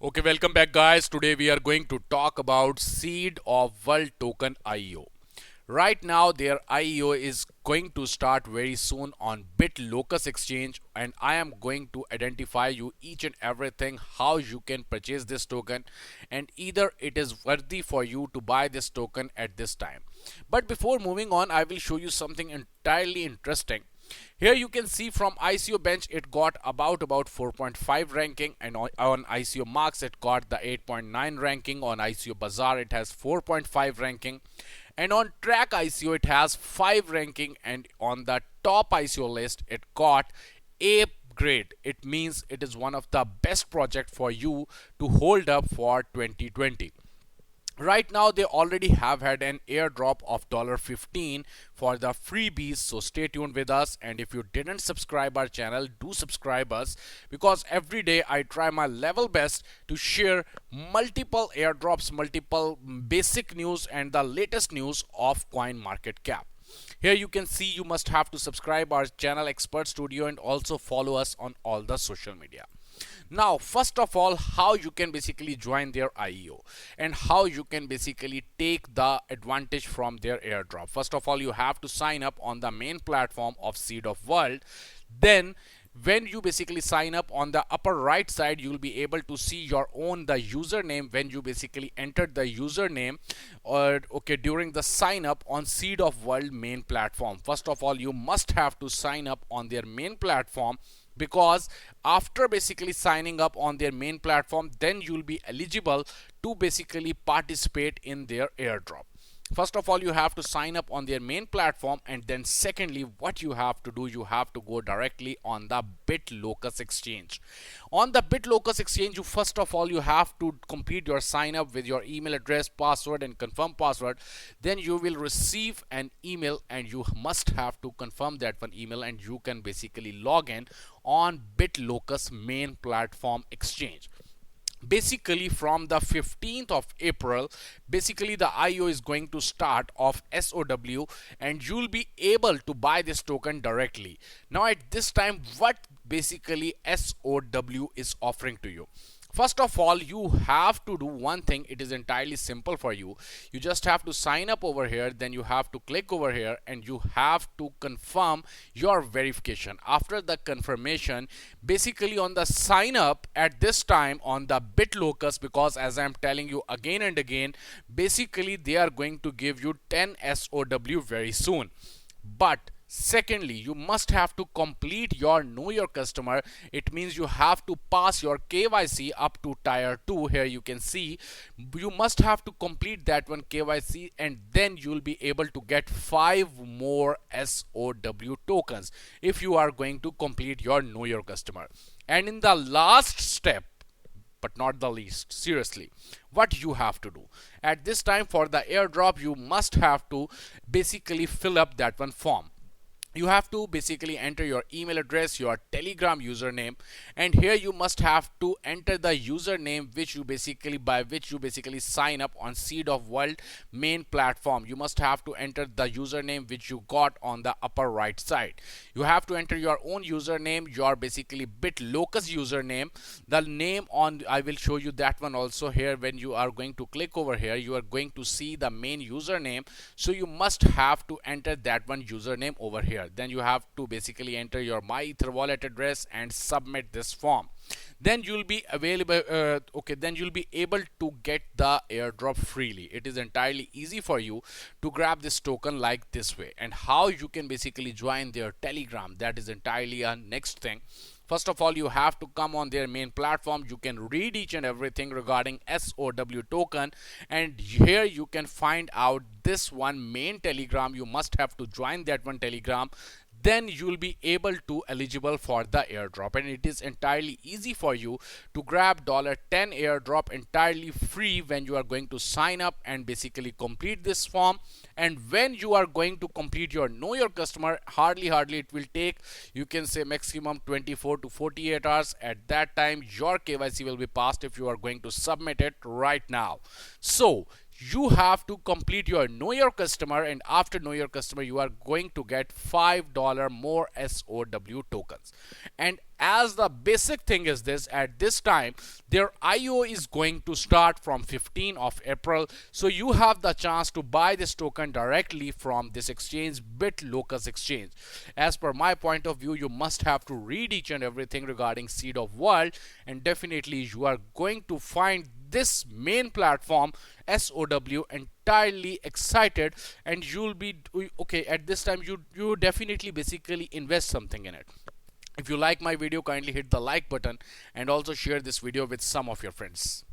Okay, welcome back, guys. Today we are going to talk about Seed of World Token IEO. Right now, their IEO is going to start very soon on BitLocus exchange, and I am going to identify you each and everything how you can purchase this token, and either it is worthy for you to buy this token at this time. But before moving on, I will show you something entirely interesting. Here you can see from ICO bench it got about 4.5 ranking, and on ICO marks it got the 8.9 ranking. On ICO bazaar it has 4.5 ranking, and on track ICO it has 5 ranking, and on the top ICO list it got A grade. It means it is one of the best project for you to hold up for 2020. Right now they already have had an airdrop of $15 for the freebies, so stay tuned with us. And if you didn't subscribe our channel, do subscribe us, because every day I try my level best to share multiple airdrops, multiple basic news and the latest news of coin market cap. Here you can see you must have to subscribe our channel Expert Studio and also follow us on all the social media. Now, first of all, how you can basically join their IEO and how you can basically take the advantage from their airdrop. First of all, you have to sign up on the main platform of Seed of World. Then when you basically sign up, on the upper right side you will be able to see your own the username when you basically entered the username or during the sign up on Seed of World main platform. First of all, you must have to sign up on their main platform, because after basically signing up on their main platform, then you'll be eligible to basically participate in their airdrop. First of all, you have to sign up on their main platform, and then secondly, what you have to do, you have to go directly on the BitLocus exchange. On the BitLocus exchange, you first of all you have to complete your sign up with your email address, password and confirm password. Then you will receive an email and you must have to confirm that one email, and you can basically log in on BitLocus main platform exchange. Basically from the 15th of April, basically the IO is going to start of SOW, and you'll be able to buy this token directly. Now at this time, what basically SOW is offering to you? First of all, you have to do one thing. It is entirely simple for you. You just have to sign up over here, then you have to click over here and you have to confirm your verification. After the confirmation, basically on the sign up at this time on the BitLocus, because as I'm telling you again and again, basically they are going to give you 10 SOW very soon. But secondly, you must have to complete your know your customer. It means you have to pass your KYC up to tier 2. Here you can see you must have to complete that one KYC, and then you'll be able to get 5 more SOW tokens if you are going to complete your know your customer. And in the last step, but not the least, seriously, what you have to do at this time for the airdrop, you must have to basically fill up that one form. You have to basically enter your email address, your Telegram username, and here you must have to enter the username which you basically sign up on Seed of World main platform. You must have to enter the username which you got on the upper right side. You have to enter your own username, your basically BitLocus username, the name on, I will show you that one also here. When you are going to click over here, you are going to see the main username, so you must have to enter that one username over here. Then you have to basically enter your MyEther wallet address and submit this form. Then you'll be available then you'll be able to get the airdrop freely. It is entirely easy for you to grab this token like this way. And how you can basically join their Telegram, that is entirely a next thing. First of all, you have to come on their main platform. You can read each and everything regarding SOW token, and here you can find out this one main Telegram. You must have to join that one Telegram, then you will be able to eligible for the airdrop. And it is entirely easy for you to grab $10 airdrop entirely free when you are going to sign up and basically complete this form. And when you are going to complete your know your customer, hardly it will take, you can say, maximum 24 to 48 hours. At that time your KYC will be passed if you are going to submit it right now. So you have to complete your know your customer, and after know your customer you are going to get $5 more SOW tokens. And as the basic thing is this, at this time their IO is going to start from 15th of April, so you have the chance to buy this token directly from this exchange, BitLocus exchange. As per my point of view, you must have to read each and everything regarding Seed of World, and definitely you are going to find this main platform SOW entirely excited, and you'll be okay. At this time you definitely basically invest something in it. If you like my video, kindly hit the like button and also share this video with some of your friends.